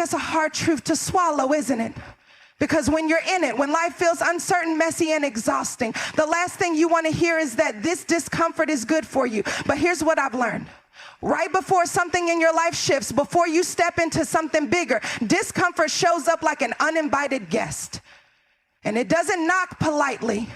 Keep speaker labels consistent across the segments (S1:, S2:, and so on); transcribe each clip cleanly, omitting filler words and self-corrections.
S1: that's a hard truth to swallow, isn't it? Because when you're in it, when life feels uncertain, messy, and exhausting, the last thing you want to hear is that this discomfort is good for you. But here's what I've learned. Right before something in your life shifts, before you step into something bigger, discomfort shows up like an uninvited guest. And it doesn't knock politely.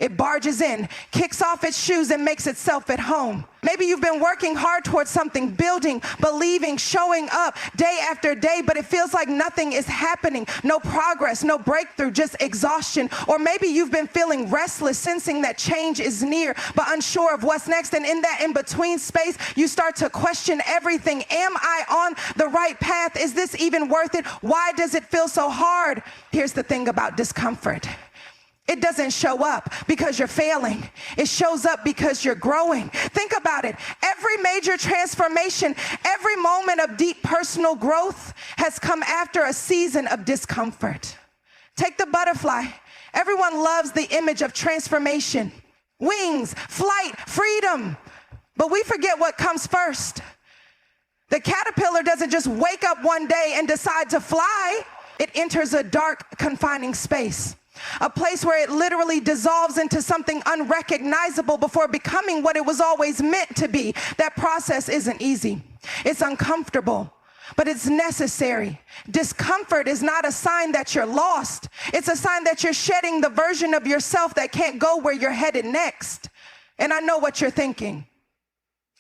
S1: It barges in, kicks off its shoes, and makes itself at home. Maybe you've been working hard towards something, building, believing, showing up day after day, but it feels like nothing is happening. No progress, no breakthrough, just exhaustion. Or maybe you've been feeling restless, sensing that change is near, but unsure of what's next. And in that in-between space, you start to question everything. Am I on the right path? Is this even worth it? Why does it feel so hard? Here's the thing about discomfort. It doesn't show up because you're failing. It shows up because you're growing. Think about it. Every major transformation, every moment of deep personal growth has come after a season of discomfort. Take the butterfly. Everyone loves the image of transformation, wings, flight, freedom. But we forget what comes first. The caterpillar doesn't just wake up one day and decide to fly. It enters a dark, confining space. A place where it literally dissolves into something unrecognizable before becoming what it was always meant to be. That process isn't easy. It's uncomfortable, but it's necessary. Discomfort is not a sign that you're lost. It's a sign that you're shedding the version of yourself that can't go where you're headed next. And I know what you're thinking.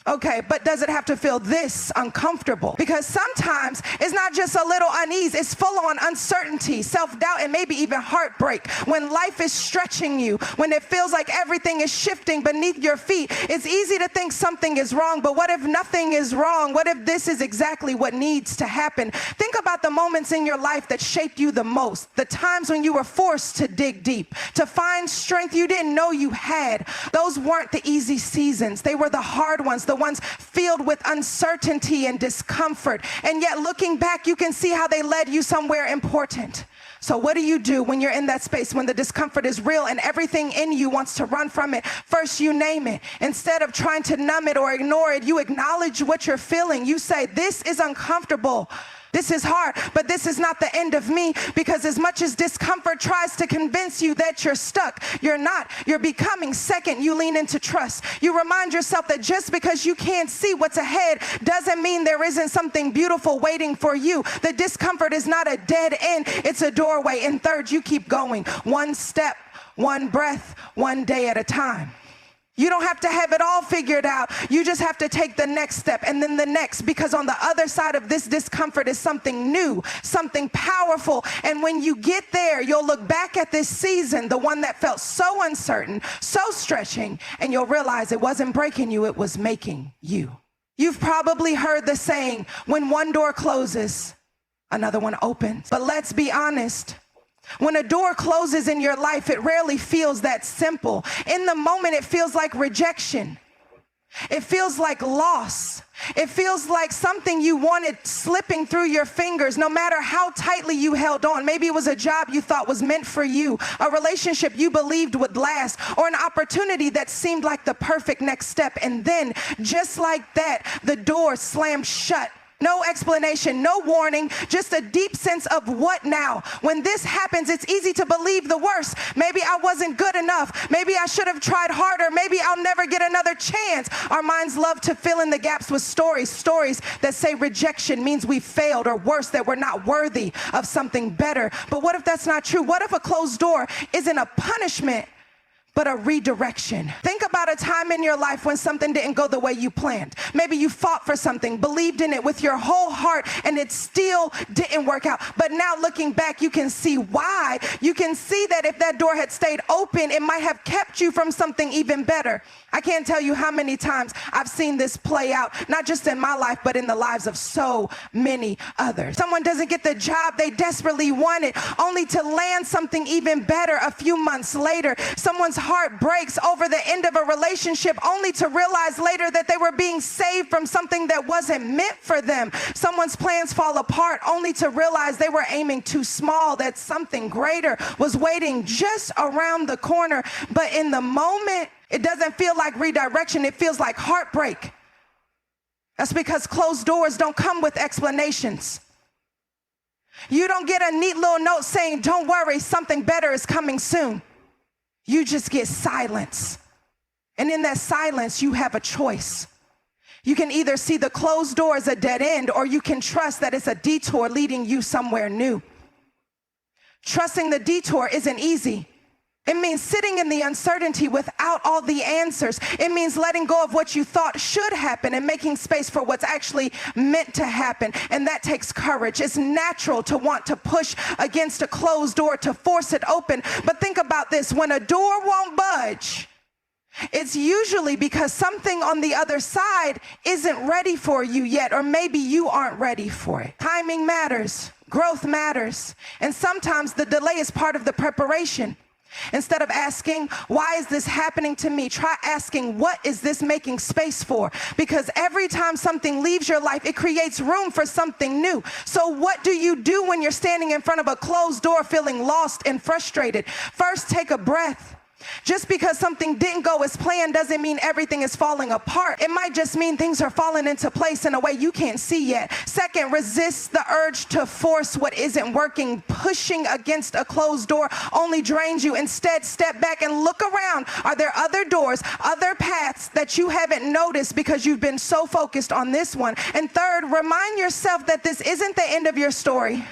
S1: Okay, but does it have to feel this uncomfortable? Because sometimes it's not just a little unease, it's full-on uncertainty, self-doubt, and maybe even heartbreak. When life is stretching you, when it feels like everything is shifting beneath your feet, it's easy to think something is wrong, but what if nothing is wrong? What if this is exactly what needs to happen? Think about the moments in your life that shaped you the most, the times when you were forced to dig deep, to find strength you didn't know you had. Those weren't the easy seasons, they were the hard ones, the ones filled with uncertainty and discomfort. And yet looking back, you can see how they led you somewhere important. So what do you do when you're in that space, when the discomfort is real and everything in you wants to run from it? First, you name it. Instead of trying to numb it or ignore it, you acknowledge what you're feeling. You say, this is uncomfortable. This is hard, but this is not the end of me, because as much as discomfort tries to convince you that you're stuck, you're not. You're becoming. Second, you lean into trust. You remind yourself that just because you can't see what's ahead doesn't mean there isn't something beautiful waiting for you. The discomfort is not a dead end, it's a doorway. And third, you keep going. One step, one breath, one day at a time. You don't have to have it all figured out. You just have to take the next step and then the next, because on the other side of this discomfort is something new, something powerful. And when you get there, you'll look back at this season, the one that felt so uncertain, so stretching, and you'll realize it wasn't breaking you, it was making you. You've probably heard the saying, when one door closes, another one opens. But let's be honest. When a door closes in your life, it rarely feels that simple. In the moment, it feels like rejection. It feels like loss. It feels like something you wanted slipping through your fingers, no matter how tightly you held on. Maybe it was a job you thought was meant for you, a relationship you believed would last, or an opportunity that seemed like the perfect next step. And then, just like that, the door slammed shut. No explanation, no warning, just a deep sense of what now? When this happens, it's easy to believe the worst. Maybe I wasn't good enough. Maybe I should have tried harder. Maybe I'll never get another chance. Our minds love to fill in the gaps with stories that say rejection means we failed, or worse, that we're not worthy of something better. But what if that's not true? What if a closed door isn't a punishment, but a redirection? Think about a time in your life when something didn't go the way you planned. Maybe you fought for something, believed in it with your whole heart, and it still didn't work out. But now looking back, you can see why. You can see that if that door had stayed open, it might have kept you from something even better. I can't tell you how many times I've seen this play out, not just in my life, but in the lives of so many others. Someone doesn't get the job they desperately wanted, only to land something even better a few months later. Someone's heart breaks over the end of a relationship, only to realize later that they were being saved from something that wasn't meant for them. Someone's plans fall apart, only to realize they were aiming too small, that something greater was waiting just around the corner. But in the moment, it doesn't feel like redirection, it feels like heartbreak. That's because closed doors don't come with explanations. You don't get a neat little note saying, don't worry, something better is coming soon. You just get silence. And in that silence, you have a choice. You can either see the closed door as a dead end, or you can trust that it's a detour leading you somewhere new. Trusting the detour isn't easy. It means sitting in the uncertainty without all the answers. It means letting go of what you thought should happen and making space for what's actually meant to happen. And that takes courage. It's natural to want to push against a closed door to force it open. But think about this. When a door won't budge, it's usually because something on the other side isn't ready for you yet, or maybe you aren't ready for it. Timing matters. Growth matters. And sometimes the delay is part of the preparation. Instead of asking, why is this happening to me? Try asking, what is this making space for? Because every time something leaves your life, it creates room for something new. So what do you do when you're standing in front of a closed door feeling lost and frustrated? First, take a breath. Just because something didn't go as planned doesn't mean everything is falling apart. It might just mean things are falling into place in a way you can't see yet. Second, resist the urge to force what isn't working. Pushing against a closed door only drains you. Instead, step back and look around. Are there other doors, other paths that you haven't noticed because you've been so focused on this one? And third, remind yourself that this isn't the end of your story.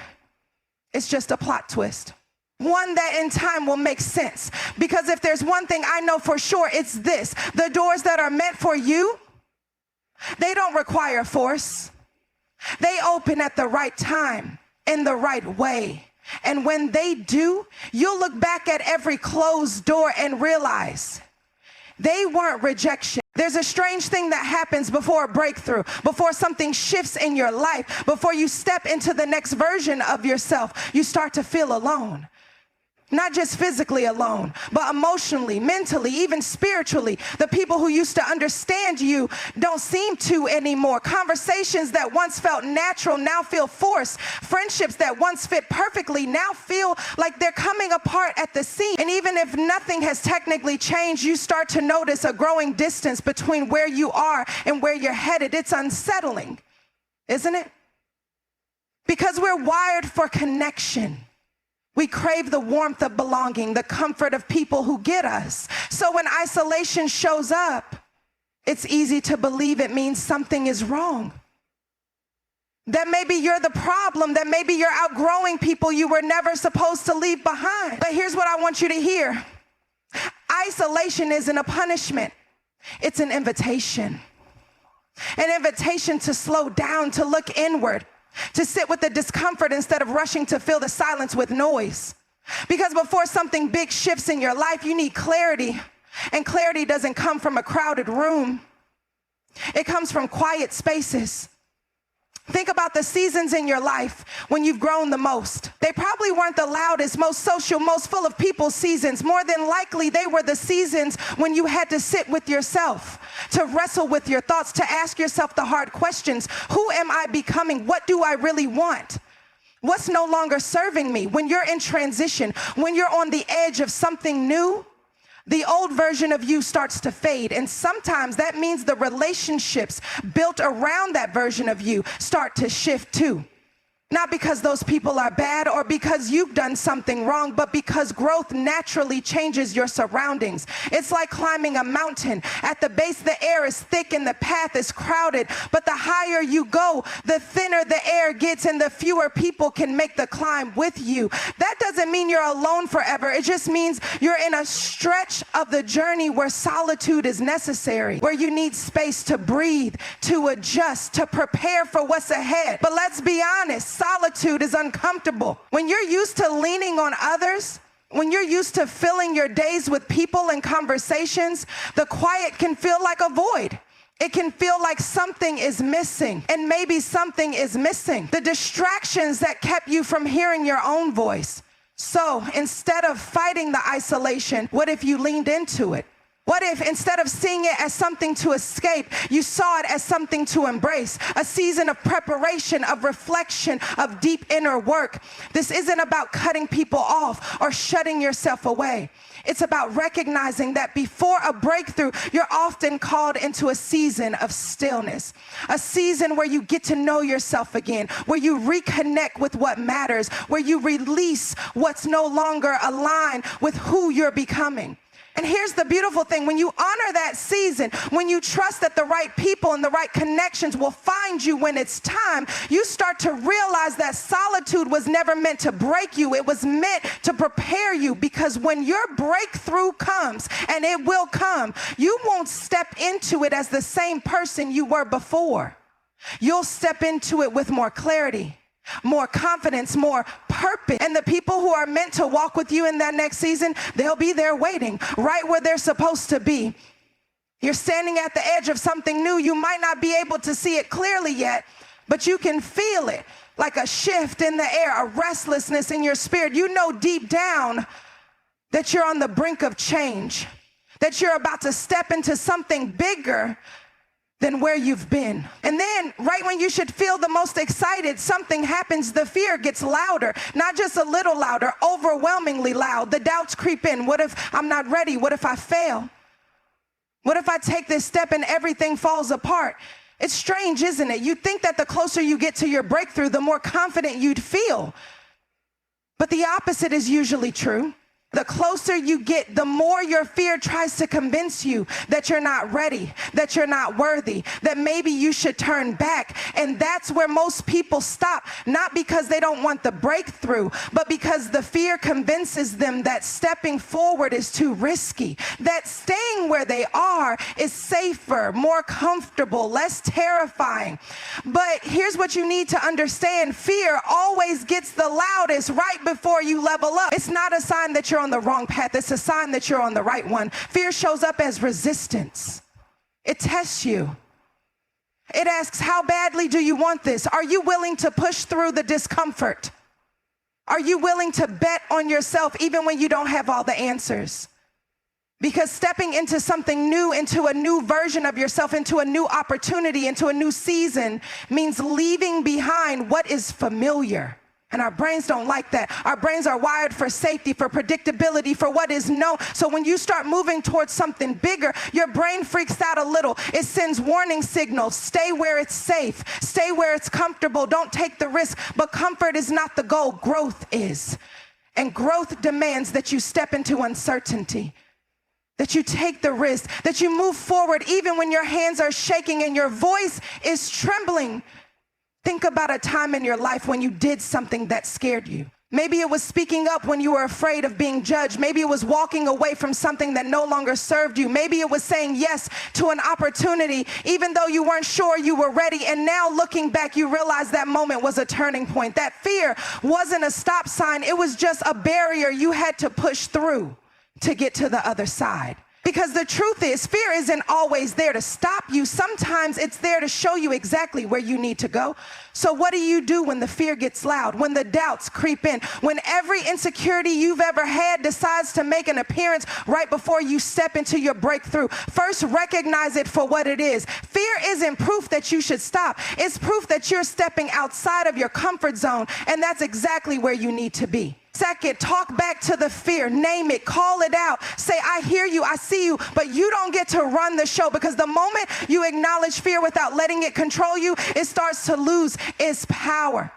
S1: It's just a plot twist. One that in time will make sense. Because if there's one thing I know for sure, it's this. The doors that are meant for you, they don't require force. They open at the right time, in the right way. And when they do, you'll look back at every closed door and realize they weren't rejection. There's a strange thing that happens before a breakthrough, before something shifts in your life, before you step into the next version of yourself. You start to feel alone. Not just physically alone, but emotionally, mentally, even spiritually. The people who used to understand you don't seem to anymore. Conversations that once felt natural now feel forced. Friendships that once fit perfectly now feel like they're coming apart at the seams. And even if nothing has technically changed, you start to notice a growing distance between where you are and where you're headed. It's unsettling, isn't it? Because we're wired for connection. We crave the warmth of belonging, the comfort of people who get us. So when isolation shows up, it's easy to believe it means something is wrong. That maybe you're the problem, that maybe you're outgrowing people you were never supposed to leave behind. But here's what I want you to hear. Isolation isn't a punishment. It's an invitation. An invitation to slow down, to look inward, to sit with the discomfort instead of rushing to fill the silence with noise. Because before something big shifts in your life, you need clarity. And clarity doesn't come from a crowded room. It comes from quiet spaces. Think about the seasons in your life when you've grown the most. They probably weren't the loudest, most social, most full of people seasons. More than likely, they were the seasons when you had to sit with yourself, to wrestle with your thoughts, to ask yourself the hard questions. Who am I becoming? What do I really want? What's no longer serving me? When you're in transition, when you're on the edge of something new, the old version of you starts to fade. And sometimes that means the relationships built around that version of you start to shift too. Not because those people are bad or because you've done something wrong, but because growth naturally changes your surroundings. It's like climbing a mountain. At the base, the air is thick and the path is crowded. But the higher you go, the thinner the air gets and the fewer people can make the climb with you. That doesn't mean you're alone forever. It just means you're in a stretch of the journey where solitude is necessary, where you need space to breathe, to adjust, to prepare for what's ahead. But let's be honest. Solitude is uncomfortable. When you're used to leaning on others, when you're used to filling your days with people and conversations, the quiet can feel like a void. It can feel like something is missing, and maybe something is missing. The distractions that kept you from hearing your own voice. So instead of fighting the isolation, what if you leaned into it? What if instead of seeing it as something to escape, you saw it as something to embrace? A season of preparation, of reflection, of deep inner work. This isn't about cutting people off or shutting yourself away. It's about recognizing that before a breakthrough, you're often called into a season of stillness, a season where you get to know yourself again, where you reconnect with what matters, where you release what's no longer aligned with who you're becoming. And here's the beautiful thing. When you honor that season, when you trust that the right people and the right connections will find you when it's time, you start to realize that solitude was never meant to break you. It was meant to prepare you, because when your breakthrough comes, and it will come, you won't step into it as the same person you were before. You'll step into it with more clarity, more confidence, more purpose. And the people who are meant to walk with you in that next season, they'll be there waiting, right where they're supposed to be. You're standing at the edge of something new. You might not be able to see it clearly yet, but you can feel it, like a shift in the air, a restlessness in your spirit. You know deep down that you're on the brink of change, that you're about to step into something bigger than where you've been. And then right when you should feel the most excited, something happens. The fear gets louder, not just a little louder, overwhelmingly loud. The doubts creep in. What if I'm not ready? What if I fail? What if I take this step and everything falls apart? It's strange, isn't it? You think that the closer you get to your breakthrough, the more confident you'd feel. But the opposite is usually true. The closer you get, the more your fear tries to convince you that you're not ready, that you're not worthy, that maybe you should turn back. And that's where most people stop, not because they don't want the breakthrough, but because the fear convinces them that stepping forward is too risky, that staying where they are is safer, more comfortable, less terrifying. But here's what you need to understand. Fear always gets the loudest right before you level up. It's not a sign that you're on the wrong path. It's a sign that you're on the right one. Fear shows up as resistance. It tests you. It asks, how badly do you want this? Are you willing to push through the discomfort? Are you willing to bet on yourself even when you don't have all the answers? Because stepping into something new, into a new version of yourself, into a new opportunity, into a new season means leaving behind what is familiar. And our brains don't like that. Our brains are wired for safety, for predictability, for what is known. So when you start moving towards something bigger, your brain freaks out a little. It sends warning signals. Stay where it's safe. Stay where it's comfortable. Don't take the risk. But comfort is not the goal. Growth is. And growth demands that you step into uncertainty, that you take the risk, that you move forward even when your hands are shaking and your voice is trembling. Think about a time in your life when you did something that scared you. Maybe it was speaking up when you were afraid of being judged. Maybe it was walking away from something that no longer served you. Maybe it was saying yes to an opportunity even though you weren't sure you were ready. And now looking back, you realize that moment was a turning point. That fear wasn't a stop sign. It was just a barrier you had to push through to get to the other side. Because the truth is, fear isn't always there to stop you. Sometimes it's there to show you exactly where you need to go. So what do you do when the fear gets loud, when the doubts creep in, when every insecurity you've ever had decides to make an appearance right before you step into your breakthrough? First, recognize it for what it is. Fear isn't proof that you should stop. It's proof that you're stepping outside of your comfort zone, and that's exactly where you need to be. Second, talk back to the fear. Name it. Call it out. Say, I hear you. I see you. But you don't get to run the show, because the moment you acknowledge fear without letting it control you, it starts to lose its power.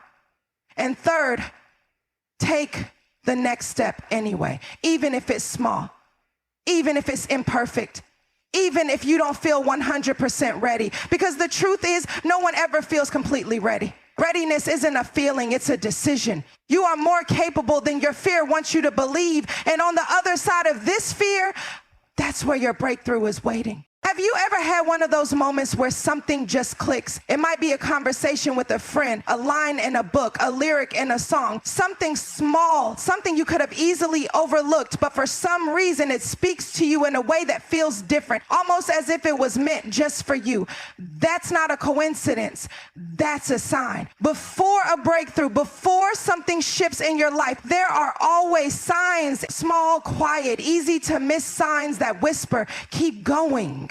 S1: And third, take the next step anyway, even if it's small, even if it's imperfect, even if you don't feel 100% ready. Because the truth is, no one ever feels completely ready. Readiness isn't a feeling, it's a decision. You are more capable than your fear wants you to believe. And on the other side of this fear, that's where your breakthrough is waiting. Have you ever had one of those moments where something just clicks? It might be a conversation with a friend, a line in a book, a lyric in a song, something small, something you could have easily overlooked, but for some reason it speaks to you in a way that feels different, almost as if it was meant just for you. That's not a coincidence. That's a sign. Before a breakthrough, before something shifts in your life, there are always signs, small, quiet, easy to miss signs that whisper, keep going.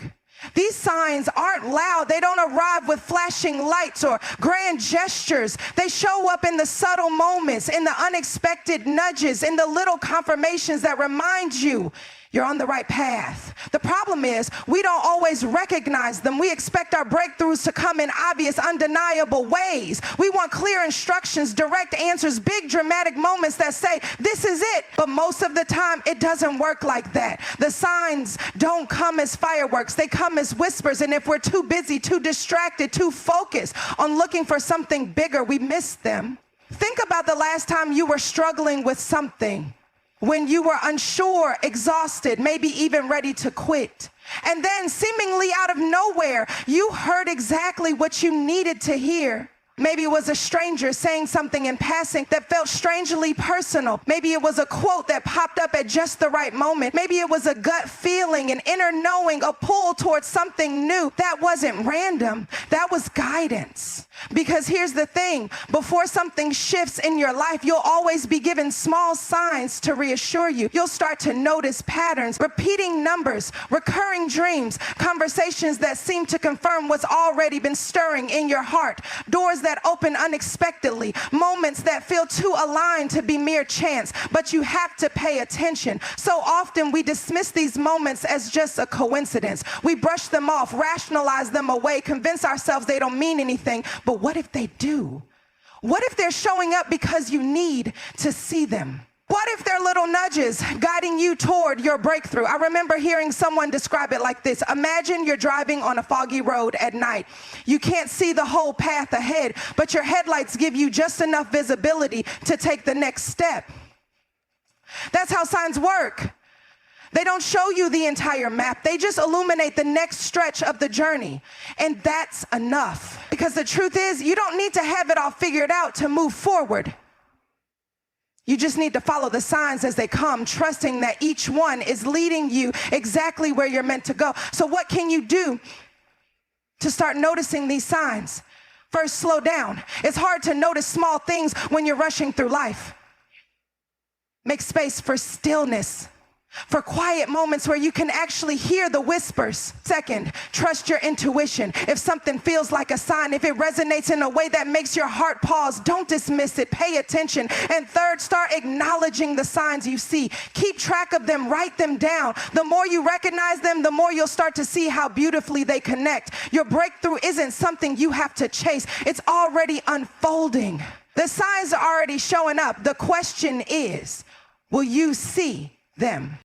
S1: These signs aren't loud. They don't arrive with flashing lights or grand gestures. They show up in the subtle moments, in the unexpected nudges, in the little confirmations that remind you you're on the right path. The problem is we don't always recognize them. We expect our breakthroughs to come in obvious, undeniable ways. We want clear instructions, direct answers, big dramatic moments that say, this is it. But most of the time, it doesn't work like that. The signs don't come as fireworks. They come as whispers. And if we're too busy, too distracted, too focused on looking for something bigger, we miss them. Think about the last time you were struggling with something, when you were unsure, exhausted, maybe even ready to quit. And then seemingly out of nowhere, you heard exactly what you needed to hear. Maybe it was a stranger saying something in passing that felt strangely personal. Maybe it was a quote that popped up at just the right moment. Maybe it was a gut feeling, an inner knowing, a pull towards something new. That wasn't random. That was guidance. Because here's the thing, before something shifts in your life, you'll always be given small signs to reassure you. You'll start to notice patterns, repeating numbers, recurring dreams, conversations that seem to confirm what's already been stirring in your heart, doors that open unexpectedly, moments that feel too aligned to be mere chance, but you have to pay attention. So often we dismiss these moments as just a coincidence. We brush them off, rationalize them away, convince ourselves they don't mean anything. But what if they do? What if they're showing up because you need to see them? What if they're little nudges guiding you toward your breakthrough? I remember hearing someone describe it like this. Imagine you're driving on a foggy road at night. You can't see the whole path ahead, but your headlights give you just enough visibility to take the next step. That's how signs work. They don't show you the entire map. They just illuminate the next stretch of the journey. And that's enough. Because the truth is, you don't need to have it all figured out to move forward. You just need to follow the signs as they come, trusting that each one is leading you exactly where you're meant to go. So what can you do to start noticing these signs? First, slow down. It's hard to notice small things when you're rushing through life. Make space for stillness, for quiet moments where you can actually hear the whispers. Second, trust your intuition. If something feels like a sign, if it resonates in a way that makes your heart pause, don't dismiss it. Pay attention. And third, start acknowledging the signs you see. Keep track of them. Write them down. The more you recognize them, the more you'll start to see how beautifully they connect. Your breakthrough isn't something you have to chase. It's already unfolding. The signs are already showing up. The question is, will you see them?